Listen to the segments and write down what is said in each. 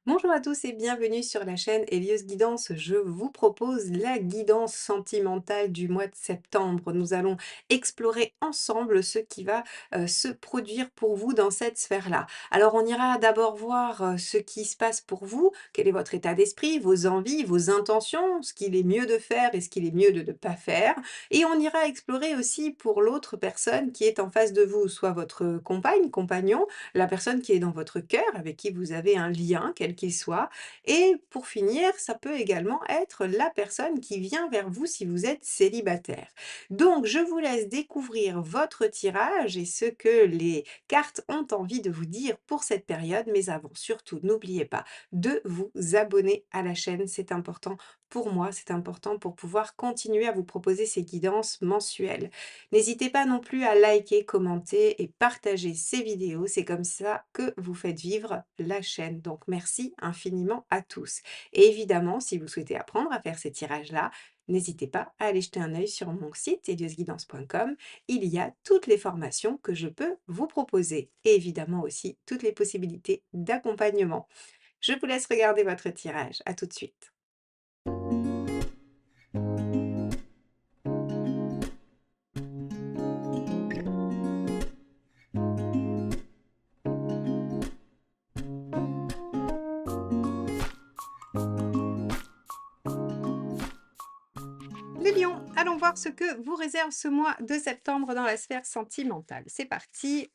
Bonjour à tous et bienvenue sur la chaîne Elios Guidance. Je vous propose la guidance sentimentale du mois de septembre. Nous allons explorer ensemble ce qui va se produire pour vous dans cette sphère-là. Alors on ira d'abord voir ce qui se passe pour vous, quel est votre état d'esprit, vos envies, vos intentions, ce qu'il est mieux de faire et ce qu'il est mieux de ne pas faire. Et on ira explorer aussi pour l'autre personne qui est en face de vous, soit votre compagne, compagnon, la personne qui est dans votre cœur, avec qui vous avez un lien, quel qu'il soit. Et pour finir, ça peut également être la personne qui vient vers vous si vous êtes célibataire. Donc, je vous laisse découvrir votre tirage et ce que les cartes ont envie de vous dire pour cette période. Mais avant, surtout, n'oubliez pas de vous abonner à la chaîne. C'est important pour moi, c'est important pour pouvoir continuer à vous proposer ces guidances mensuelles. N'hésitez pas non plus à liker, commenter et partager ces vidéos. C'est comme ça que vous faites vivre la chaîne. Donc merci infiniment à tous. Et évidemment, si vous souhaitez apprendre à faire ces tirages-là, n'hésitez pas à aller jeter un œil sur mon site eliosguidance.com. Il y a toutes les formations que je peux vous proposer et évidemment aussi toutes les possibilités d'accompagnement. Je vous laisse regarder votre tirage. À tout de suite. Les lions, allons voir ce que vous réserve ce mois de septembre dans la sphère sentimentale. C'est parti.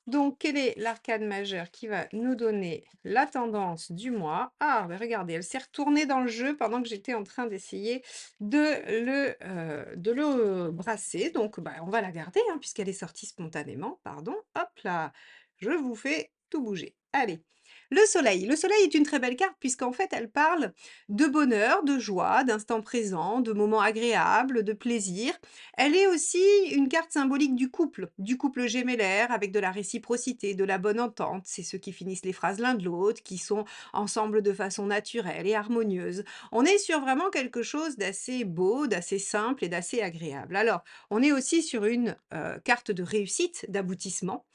Donc, quel est l'arcane majeur qui va nous donner la tendance du mois? Ah, mais regardez, elle s'est retournée dans le jeu pendant que j'étais en train d'essayer de le brasser. Donc, bah, on va la garder, hein, puisqu'elle est sortie spontanément. Pardon. Hop là, je vous fais tout bouger. Allez. Le soleil. Le soleil est une très belle carte puisqu'en fait, elle parle de bonheur, de joie, d'instant présent, de moments agréables, de plaisir. Elle est aussi une carte symbolique du couple gémellaire avec de la réciprocité, de la bonne entente. C'est ceux qui finissent les phrases l'un de l'autre, qui sont ensemble de façon naturelle et harmonieuse. On est sur vraiment quelque chose d'assez beau, d'assez simple et d'assez agréable. Alors, on est aussi sur une carte de réussite, d'aboutissement.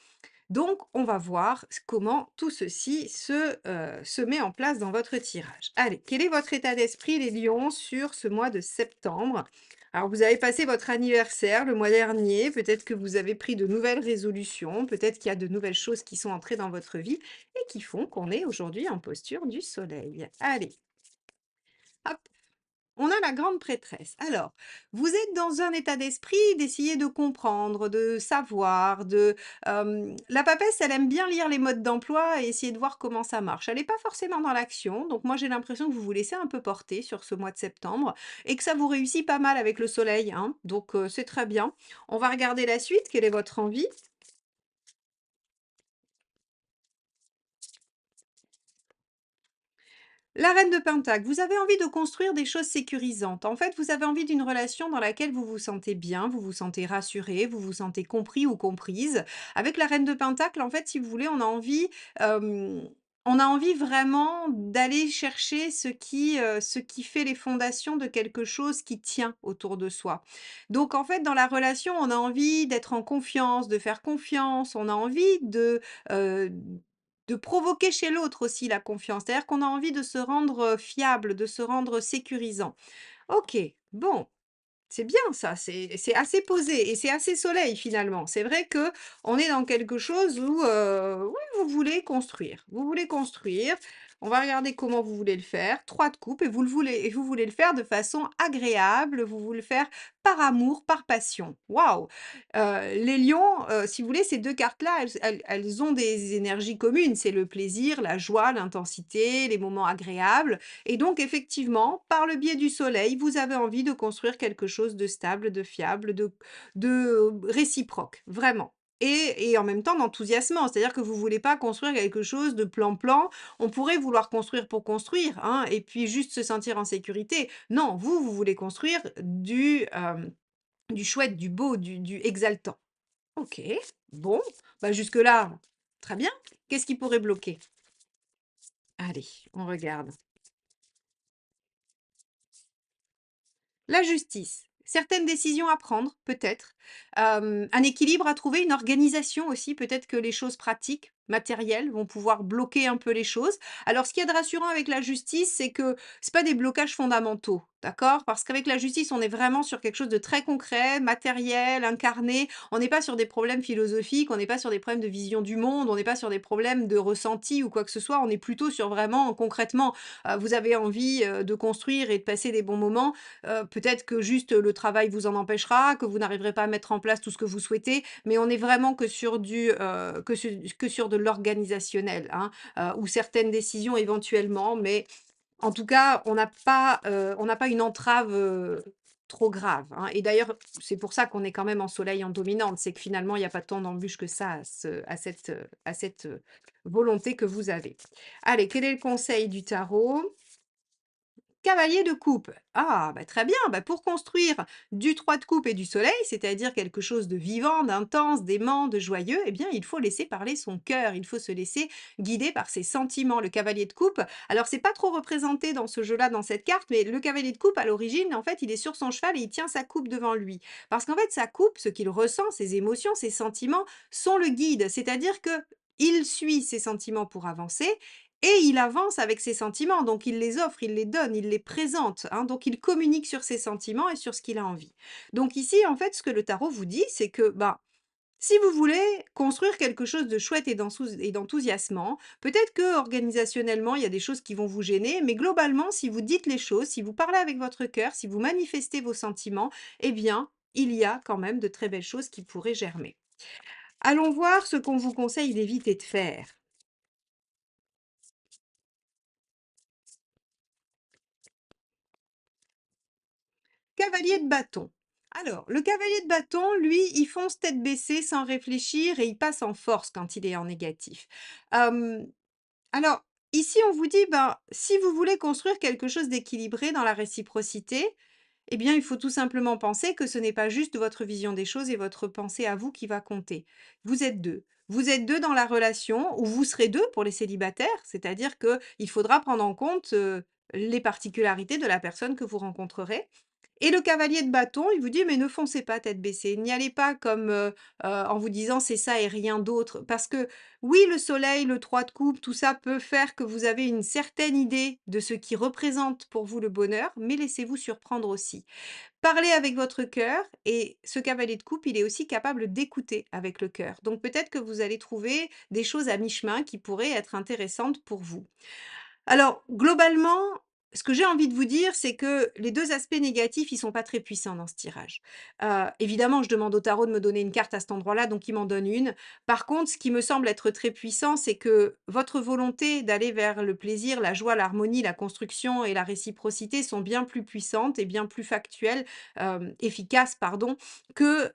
Donc, on va voir comment tout ceci se met en place dans votre tirage. Allez, quel est votre état d'esprit, les lions, sur ce mois de septembre? Alors, vous avez passé votre anniversaire le mois dernier, peut-être que vous avez pris de nouvelles résolutions, peut-être qu'il y a de nouvelles choses qui sont entrées dans votre vie et qui font qu'on est aujourd'hui en posture du soleil. Allez, hop. On a la grande prêtresse. Alors, vous êtes dans un état d'esprit d'essayer de comprendre, de savoir, la papesse, elle aime bien lire les modes d'emploi et essayer de voir comment ça marche. Elle n'est pas forcément dans l'action, donc moi j'ai l'impression que vous vous laissez un peu porter sur ce mois de septembre et que ça vous réussit pas mal avec le soleil, hein, donc c'est très bien. On va regarder la suite, quelle est votre envie? La reine de Pentacle, vous avez envie de construire des choses sécurisantes. En fait, vous avez envie d'une relation dans laquelle vous vous sentez bien, vous vous sentez rassuré, vous vous sentez compris ou comprise. Avec la reine de Pentacle, en fait, si vous voulez, euh, on a envie vraiment d'aller chercher ce qui fait les fondations de quelque chose qui tient autour de soi. Donc, en fait, dans la relation, on a envie d'être en confiance, de faire confiance, on a envie euh, de provoquer chez l'autre aussi la confiance. C'est-à-dire qu'on a envie de se rendre, fiable, de se rendre sécurisant. OK, bon, c'est bien ça, c'est assez posé et c'est assez soleil finalement. C'est vrai que on est dans quelque chose où, oui, vous voulez construire. Vous voulez construire. On va regarder comment vous voulez le faire. 3 de coupe et vous voulez le faire de façon agréable, vous voulez le faire par amour, par passion. Waouh! Les lions, si vous voulez, ces 2 cartes-là, elles ont des énergies communes. C'est le plaisir, la joie, l'intensité, les moments agréables et donc effectivement, par le biais du soleil, vous avez envie de construire quelque chose de stable, de fiable, de réciproque, vraiment. Et en même temps d'enthousiasmant, c'est-à-dire que vous voulez pas construire quelque chose de plan-plan. On pourrait vouloir construire pour construire, hein, et puis juste se sentir en sécurité. Non, vous voulez construire du chouette, du beau, du exaltant. OK, bon, bah jusque-là, très bien. Qu'est-ce qui pourrait bloquer? Allez, on regarde. La justice, certaines décisions à prendre, peut-être, un équilibre à trouver, une organisation aussi, peut-être que les choses pratiques, matériels vont pouvoir bloquer un peu les choses. Alors ce qu'il y a de rassurant avec la justice, c'est que c'est pas des blocages fondamentaux, d'accord? Parce qu'avec la justice, on est vraiment sur quelque chose de très concret, matériel, incarné. On n'est pas sur des problèmes philosophiques, on n'est pas sur des problèmes de vision du monde, on n'est pas sur des problèmes de ressenti ou quoi que ce soit. On est plutôt sur vraiment concrètement, vous avez envie, de construire et de passer des bons moments. Peut-être que juste le travail vous en empêchera, que vous n'arriverez pas à mettre en place tout ce que vous souhaitez, mais on est vraiment que sur que sur de l'organisationnel, hein, ou certaines décisions éventuellement, mais en tout cas, on n'a pas une entrave, trop grave, hein, et d'ailleurs, c'est pour ça qu'on est quand même en soleil en dominante, c'est que finalement, il y a pas tant d'embûches que ça à cette, volonté que vous avez. Allez, quel est le conseil du tarot? Cavalier de coupe. Ah, bah, très bien. Bah, pour construire du 3 de coupe et du soleil, c'est-à-dire quelque chose de vivant, d'intense, d'aimant, de joyeux, eh bien, il faut laisser parler son cœur. Il faut se laisser guider par ses sentiments. Le cavalier de coupe, alors c'est pas trop représenté dans ce jeu-là, dans cette carte, mais le cavalier de coupe, à l'origine, en fait, il est sur son cheval et il tient sa coupe devant lui. Parce qu'en fait, sa coupe, ce qu'il ressent, ses émotions, ses sentiments, sont le guide. C'est-à-dire que il suit ses sentiments pour avancer et il avance avec ses sentiments, donc il les offre, il les donne, il les présente, hein, donc il communique sur ses sentiments et sur ce qu'il a envie. Donc ici, en fait, ce que le tarot vous dit, c'est que, bah, si vous voulez construire quelque chose de chouette et d'enthousiasmant, peut-être que organisationnellement, il y a des choses qui vont vous gêner, mais globalement, si vous dites les choses, si vous parlez avec votre cœur, si vous manifestez vos sentiments, eh bien, il y a quand même de très belles choses qui pourraient germer. Allons voir ce qu'on vous conseille d'éviter de faire. Cavalier de bâton. Alors, le cavalier de bâton, lui, il fonce tête baissée sans réfléchir et il passe en force quand il est en négatif. Hem, alors, ici, on vous dit, ben, si vous voulez construire quelque chose d'équilibré dans la réciprocité, eh bien, il faut tout simplement penser que ce n'est pas juste votre vision des choses et votre pensée à vous qui va compter. Vous êtes 2. Vous êtes 2 dans la relation ou vous serez 2 pour les célibataires, c'est-à-dire qu'il faudra prendre en compte, les particularités de la personne que vous rencontrerez et le cavalier de bâton, il vous dit: «Mais ne foncez pas tête baissée, n'y allez pas comme, en vous disant: "C'est ça et rien d'autre"». Parce que oui, le soleil, le 3 de coupe, tout ça peut faire que vous avez une certaine idée de ce qui représente pour vous le bonheur, mais laissez-vous surprendre aussi. Parlez avec votre cœur et ce cavalier de coupe, il est aussi capable d'écouter avec le cœur. Donc peut-être que vous allez trouver des choses à mi-chemin qui pourraient être intéressantes pour vous. Alors, globalement, ce que j'ai envie de vous dire, c'est que les 2 aspects négatifs, ils sont pas très puissants dans ce tirage. Évidemment, je demande au tarot de me donner une carte à cet endroit-là, donc il m'en donne une. Par contre, ce qui me semble être très puissant, c'est que votre volonté d'aller vers le plaisir, la joie, l'harmonie, la construction et la réciprocité sont bien plus puissantes et bien plus factuelles, efficaces, pardon, que,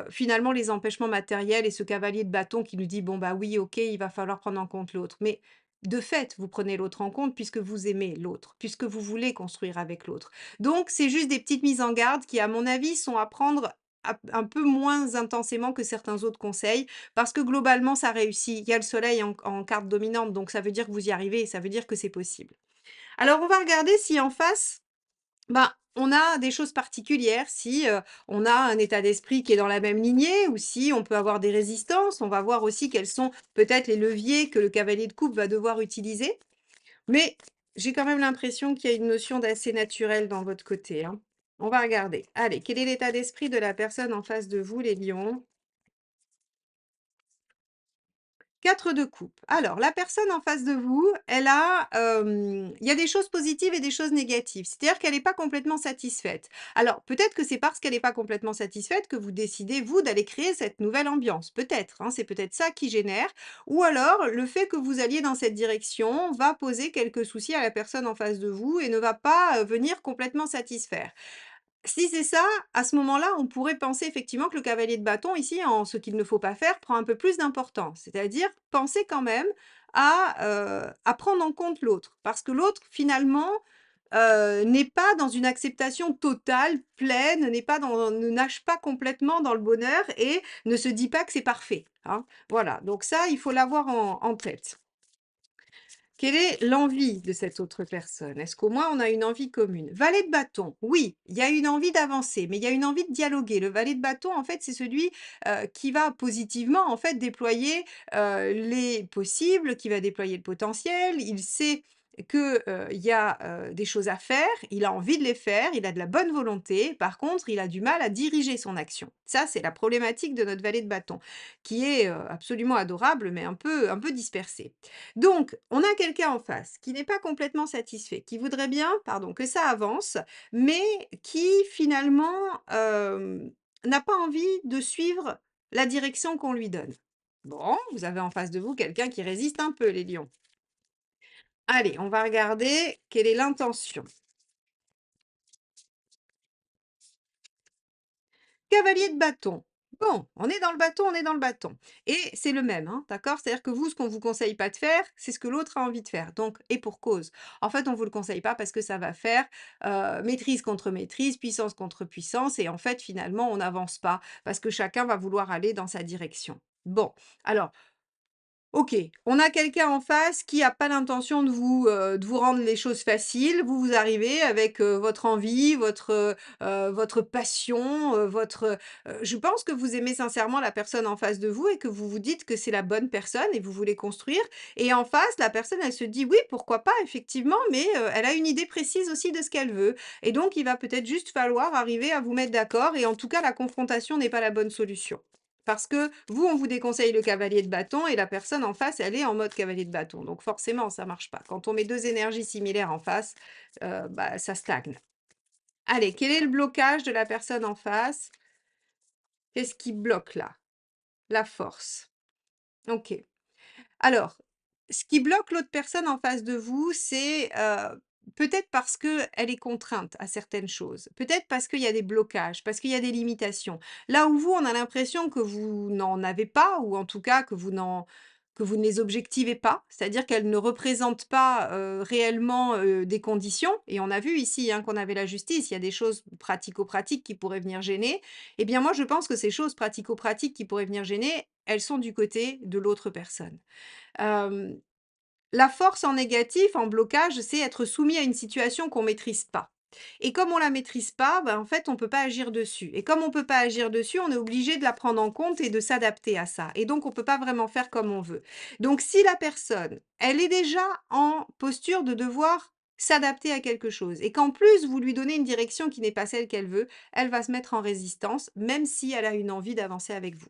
finalement les empêchements matériels et ce cavalier de bâton qui nous dit: «Bon, bah, oui, OK, il va falloir prendre en compte l'autre». Mais de fait, vous prenez l'autre en compte puisque vous aimez l'autre, puisque vous voulez construire avec l'autre. Donc, c'est juste des petites mises en garde qui, à mon avis, sont à prendre un peu moins intensément que certains autres conseils, parce que globalement, ça réussit. Il y a le soleil en carte dominante, donc ça veut dire que vous y arrivez et ça veut dire que c'est possible. Alors, on va regarder si en face, ben, on a des choses particulières, si, on a un état d'esprit qui est dans la même lignée ou si on peut avoir des résistances. On va voir aussi quels sont peut-être les leviers que le cavalier de coupe va devoir utiliser. Mais j'ai quand même l'impression qu'il y a une notion d'assez naturel dans votre côté, hein. On va regarder. Allez, quel est l'état d'esprit de la personne en face de vous, les lions? 4 de coupe. Alors, la personne en face de vous, elle a, il y a des choses positives et des choses négatives. C'est-à-dire qu'elle n'est pas complètement satisfaite. Alors, peut-être que c'est parce qu'elle n'est pas complètement satisfaite que vous décidez, vous, d'aller créer cette nouvelle ambiance. Peut-être, hein, c'est peut-être ça qui génère. Ou alors, le fait que vous alliez dans cette direction va poser quelques soucis à la personne en face de vous et ne va pas, venir complètement satisfaire. Si c'est ça, à ce moment-là, on pourrait penser effectivement que le cavalier de bâton ici, en ce qu'il ne faut pas faire, prend un peu plus d'importance. C'est-à-dire penser quand même à prendre en compte l'autre. Parce que l'autre, finalement, n'est pas dans une acceptation totale, pleine, n'est pas dans ne nage pas complètement dans le bonheur et ne se dit pas que c'est parfait, hein. Voilà, donc ça, il faut l'avoir en tête. Quelle est l'envie de cette autre personne? Est-ce qu'au moins on a une envie commune? Valet de bâton, oui, il y a une envie d'avancer, mais il y a une envie de dialoguer. Le valet de bâton, en fait, c'est celui, qui va positivement, en fait, déployer, les possibles, qui va déployer le potentiel. Il sait que, il y a, des choses à faire, il a envie de les faire, il a de la bonne volonté. Par contre, il a du mal à diriger son action. Ça, c'est la problématique de notre valet de bâton, qui est, absolument adorable, mais un peu dispersé. Donc, on a quelqu'un en face qui n'est pas complètement satisfait, qui voudrait bien, pardon, que ça avance, mais qui finalement, n'a pas envie de suivre la direction qu'on lui donne. Bon, vous avez en face de vous quelqu'un qui résiste un peu, les lions. Allez, on va regarder quelle est l'intention. Cavalier de bâton. Bon, on est dans le bâton, on est dans le bâton. Et c'est le même, hein, d'accord? C'est-à-dire que vous, ce qu'on vous conseille pas de faire, c'est ce que l'autre a envie de faire. Donc, et pour cause. En fait, on vous le conseille pas parce que ça va faire maîtrise contre maîtrise, puissance contre puissance, et en fait, finalement, on n'avance pas parce que chacun va vouloir aller dans sa direction. Bon, alors, OK, on a quelqu'un en face qui a pas l'intention de vous rendre les choses faciles. Vous arrivez avec, votre envie, votre passion, je pense que vous aimez sincèrement la personne en face de vous et que vous vous dites que c'est la bonne personne et vous voulez construire, et en face, la personne, elle se dit: «Oui, pourquoi pas, effectivement», mais elle a une idée précise aussi de ce qu'elle veut, et donc il va peut-être juste falloir arriver à vous mettre d'accord, et en tout cas, la confrontation n'est pas la bonne solution. Parce que vous, on vous déconseille le cavalier de bâton et la personne en face, elle est en mode cavalier de bâton. Donc forcément, ça marche pas. Quand on met 2 énergies similaires en face, bah, ça stagne. Allez, quel est le blocage de la personne en face? Qu'est-ce qui bloque là? La force. OK. Alors, ce qui bloque l'autre personne en face de vous, c'est, peut-être parce qu'elle est contrainte à certaines choses. Peut-être parce qu'il y a des blocages, parce qu'il y a des limitations. Là où vous, on a l'impression que vous n'en avez pas, ou en tout cas que vous ne les objectivez pas. C'est-à-dire qu'elles ne représentent pas, réellement, des conditions, et on a vu ici, hein, qu'on avait la justice. Il y a des choses pratico-pratiques qui pourraient venir gêner. Eh bien moi, je pense que ces choses pratico-pratiques qui pourraient venir gêner, elles sont du côté de l'autre personne. Hem, la force en négatif, en blocage, c'est être soumis à une situation qu'on maîtrise pas. Et comme on la maîtrise pas, ben, en fait, on peut pas agir dessus. Et comme on peut pas agir dessus, on est obligé de la prendre en compte et de s'adapter à ça. Et donc, on peut pas vraiment faire comme on veut. Donc, si la personne, elle est déjà en posture de devoir s'adapter à quelque chose, et qu'en plus, vous lui donnez une direction qui n'est pas celle qu'elle veut, elle va se mettre en résistance, même si elle a une envie d'avancer avec vous.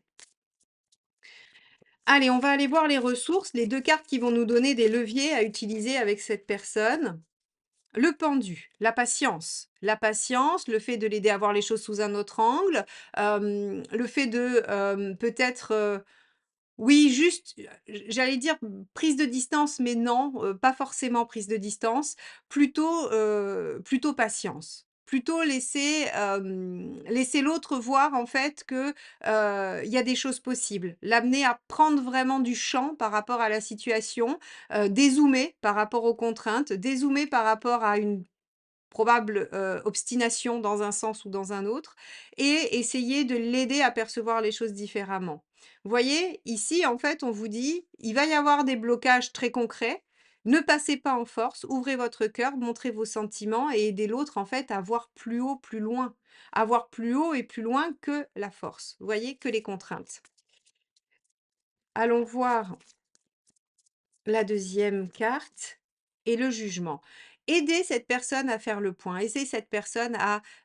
Allez, on va aller voir les ressources, les 2 cartes qui vont nous donner des leviers à utiliser avec cette personne. Le pendu, la patience. La patience, le fait de l'aider à voir les choses sous un autre angle, le fait de, peut-être, oui, juste, j'allais dire prise de distance, mais non, pas forcément prise de distance, plutôt patience. Plutôt laisser l'autre voir en fait que, il y a des choses possibles. L'amener à prendre vraiment du champ par rapport à la situation, dézoomer par rapport aux contraintes, dézoomer par rapport à une probable, obstination dans un sens ou dans un autre, et essayer de l'aider à percevoir les choses différemment. Vous voyez, ici, en fait, on vous dit: «Il va y avoir des blocages très concrets, ne passez pas en force, ouvrez votre cœur, montrez vos sentiments et aidez l'autre, en fait, à voir plus haut, plus loin, à voir plus haut et plus loin que la force». Vous voyez? Que les contraintes. Allons voir la deuxième carte et le jugement. Aider cette personne à faire le point, aider cette personne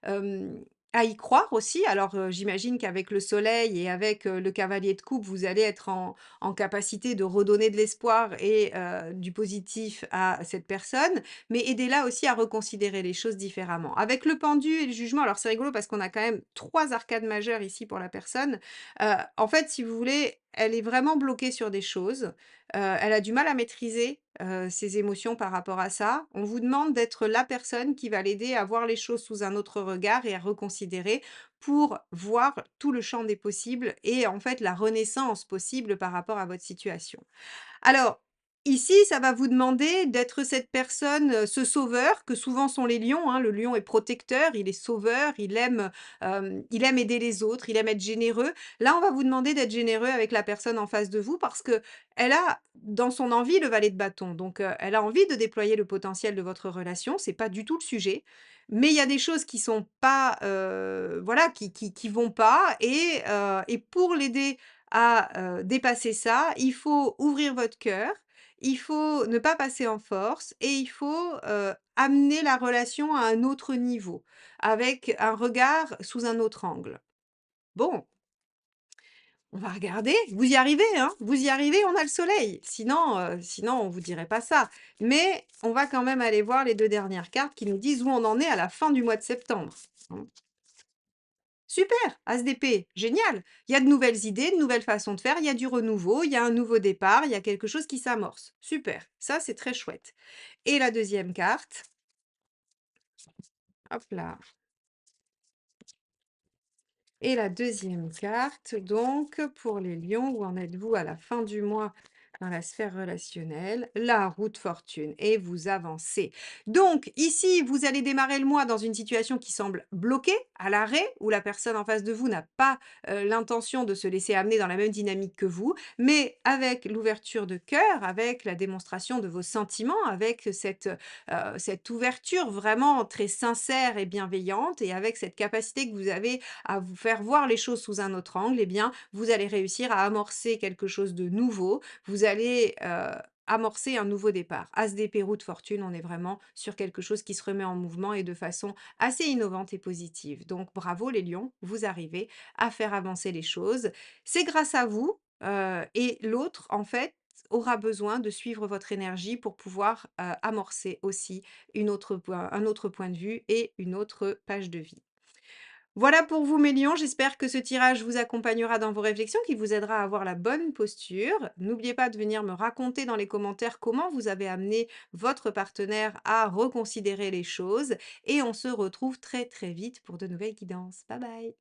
hem, à y croire aussi. Alors, j'imagine qu'avec le soleil et avec, le cavalier de coupe, vous allez être en capacité de redonner de l'espoir et du positif à cette personne, mais aidez-la aussi à reconsidérer les choses différemment. Avec le pendu et le jugement, alors c'est rigolo parce qu'on a quand même 3 arcades majeures ici pour la personne. En fait, si vous voulez, elle est vraiment bloquée sur des choses. Elle a du mal à maîtriser, ses émotions par rapport à ça. On vous demande d'être la personne qui va l'aider à voir les choses sous un autre regard et à reconsidérer, pour voir tout le champ des possibles et en fait la renaissance possible par rapport à votre situation. Alors, Ici, ça va vous demander d'être cette personne, ce sauveur que souvent sont les lions, hein. Le lion est protecteur, il est sauveur, il aime aider les autres, il aime être généreux. Là, on va vous demander d'être généreux avec la personne en face de vous parce que elle a dans son envie le valet de bâton. Donc, elle a envie de déployer le potentiel de votre relation, c'est pas du tout le sujet. Mais il y a des choses qui sont pas, voilà, qui vont pas et pour l'aider à, dépasser ça, il faut ouvrir votre cœur, il faut ne pas passer en force et il faut, amener la relation à un autre niveau, avec un regard sous un autre angle. Bon, on va regarder. Vous y arrivez, hein? Vous y arrivez, on a le soleil. Sinon on vous dirait pas ça. Mais on va quand même aller voir les 2 dernières cartes qui nous disent où on en est à la fin du mois de septembre. Mmh. Super! As d'épée, génial! Il y a de nouvelles idées, de nouvelles façons de faire, il y a du renouveau, il y a un nouveau départ, il y a quelque chose qui s'amorce. Super, ça c'est très chouette. Et la deuxième carte, hop là. Et la deuxième carte, donc, pour les lions, où en êtes-vous à la fin du mois dans la sphère relationnelle? La roue de fortune et vous avancez. Donc, ici, vous allez démarrer le mois dans une situation qui semble bloquée, à l'arrêt, où la personne en face de vous n'a pas l'intention de se laisser amener dans la même dynamique que vous, mais avec l'ouverture de cœur, avec la démonstration de vos sentiments, avec cette ouverture vraiment très sincère et bienveillante, et avec cette capacité que vous avez à vous faire voir les choses sous un autre angle, eh bien, vous allez réussir à amorcer quelque chose de nouveau. Vous allez, amorcer un nouveau départ. As d'épée, roue de fortune, on est vraiment sur quelque chose qui se remet en mouvement et de façon assez innovante et positive. Donc bravo les lions, vous arrivez à faire avancer les choses. C'est grâce à vous, et l'autre, en fait, aura besoin de suivre votre énergie pour pouvoir, amorcer aussi un autre point de vue et une autre page de vie. Voilà pour vous mes lions, j'espère que ce tirage vous accompagnera dans vos réflexions, qu'il vous aidera à avoir la bonne posture. N'oubliez pas de venir me raconter dans les commentaires comment vous avez amené votre partenaire à reconsidérer les choses et on se retrouve très très vite pour de nouvelles guidances. Bye bye.